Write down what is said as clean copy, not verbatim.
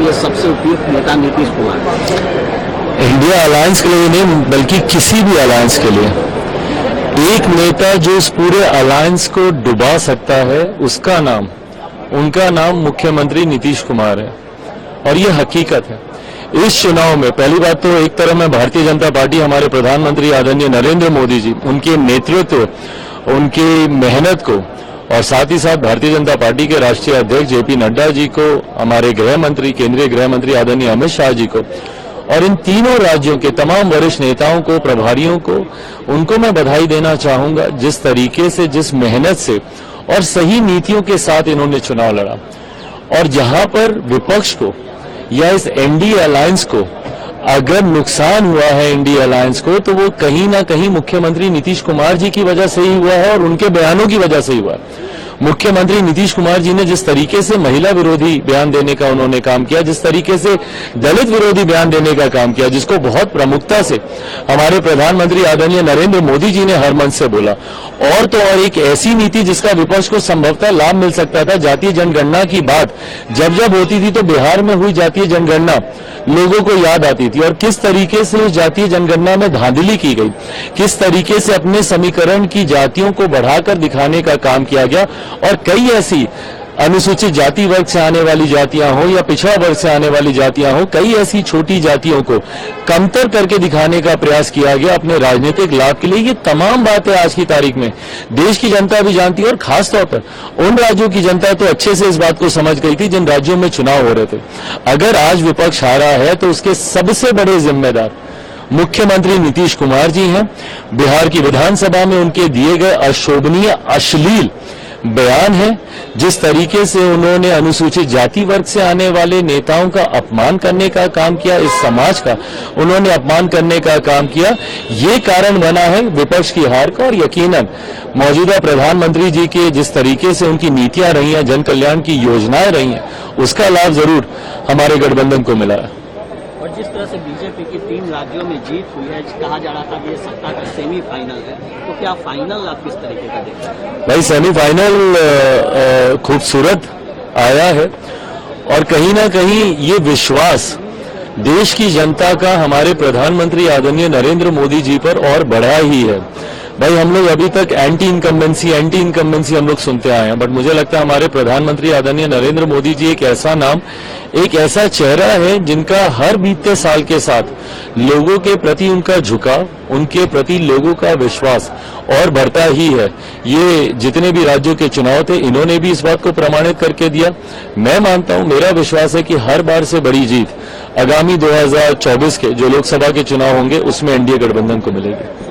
लिए सबसे उपयुक्त नेता नीतीश कुमार? इंडिया अलायंस के लिए नहीं, बल्कि किसी भी अलायंस के लिए एक नेता जो इस पूरे अलायंस को डुबा सकता है, उनका नाम मुख्यमंत्री नीतीश कुमार है। और ये हकीकत है। इस चुनाव में पहली बात तो एक तरफ में भारतीय जनता पार्टी, हमारे प्रधानमंत्री आदरणीय नरेंद्र मोदी जी, उनके नेतृत्व, उनकी मेहनत को, और साथ ही साथ भारतीय जनता पार्टी के राष्ट्रीय अध्यक्ष जेपी नड्डा जी को, हमारे गृह मंत्री, केंद्रीय गृह मंत्री आदरणीय अमित शाह जी को, और इन तीनों राज्यों के तमाम वरिष्ठ नेताओं को, प्रभारियों को, उनको मैं बधाई देना चाहूंगा। जिस तरीके से, जिस मेहनत से और सही नीतियों के साथ इन्होंने चुनाव लड़ा। और जहां पर विपक्ष को या इस एनडीए अलायंस को अगर नुकसान हुआ है, एनडीए अलायंस को, तो वो कहीं ना कहीं मुख्यमंत्री नीतीश कुमार जी की वजह से ही हुआ है और उनके बयानों की वजह से ही हुआ है। मुख्यमंत्री नीतीश कुमार जी ने जिस तरीके से महिला विरोधी बयान देने का उन्होंने काम किया, जिस तरीके से दलित विरोधी बयान देने का काम किया, जिसको बहुत प्रमुखता से हमारे प्रधानमंत्री आदरणीय नरेंद्र मोदी जी ने हर मंच से बोला, और तो और एक ऐसी नीति जिसका विपक्ष को संभवतः लाभ मिल सकता था। जातीय जनगणना की बात जब जब होती थी तो बिहार में हुई जातीय जनगणना लोगों को याद आती थी, और किस तरीके से उस जातीय जनगणना में धांधली की गई, किस तरीके से अपने समीकरण की जातियों को बढ़ाकर दिखाने का काम किया गया। और कई ऐसी अनुसूचित जाति वर्ग से आने वाली जातियां हो या पिछड़ा वर्ग से आने वाली जातियां हो, कई ऐसी छोटी जातियों को कमतर करके दिखाने का प्रयास किया गया अपने राजनीतिक लाभ के लिए। ये तमाम बातें आज की तारीख में देश की जनता भी जानती है, और खासतौर पर उन राज्यों की जनता तो अच्छे से इस बात को समझ गई थी जिन राज्यों में चुनाव हो रहे थे। अगर आज विपक्ष हारा है तो उसके सबसे बड़े जिम्मेदार मुख्यमंत्री नीतीश कुमार जी हैं। बिहार की विधानसभा में उनके दिए गए अशोभनीय, अश्लील बयान है, जिस तरीके से उन्होंने अनुसूचित जाति वर्ग से आने वाले नेताओं का अपमान करने का काम किया, इस समाज का उन्होंने अपमान करने का काम किया, ये कारण बना है विपक्ष की हार का। और यकीनन मौजूदा प्रधानमंत्री जी के जिस तरीके से उनकी नीतियां रही हैं, जन कल्याण की योजनाएं रही हैं, उसका लाभ जरूर हमारे गठबंधन को मिला है। और जिस तरह से बीजेपी की 3 राज्यों में जीत हुई है, कहा जा रहा था कि ये सत्ता का सेमीफाइनल है, तो क्या फाइनल आप किस तरीके का देखते हैं? भाई, सेमीफाइनल खूबसूरत आया है, और कहीं ना कहीं ये विश्वास देश की जनता का हमारे प्रधानमंत्री आदरणीय नरेंद्र मोदी जी पर और बढ़ा ही है। भाई, हम लोग अभी तक एंटी इनकम्बेंसी हम लोग सुनते आए हैं, बट मुझे लगता है हमारे प्रधानमंत्री आदरणीय नरेंद्र मोदी जी एक ऐसा नाम, एक ऐसा चेहरा है जिनका हर बीतते साल के साथ लोगों के प्रति उनका झुकाव, उनके प्रति लोगों का विश्वास और बढ़ता ही है। ये जितने भी राज्यों के चुनाव थे, इन्होंने भी इस बात को प्रमाणित करके दिया। मैं मानता हूं, मेरा विश्वास है कि हर बार से बड़ी जीत आगामी 2024 के जो लोकसभा के चुनाव होंगे उसमें एनडीए गठबंधन को मिलेगी।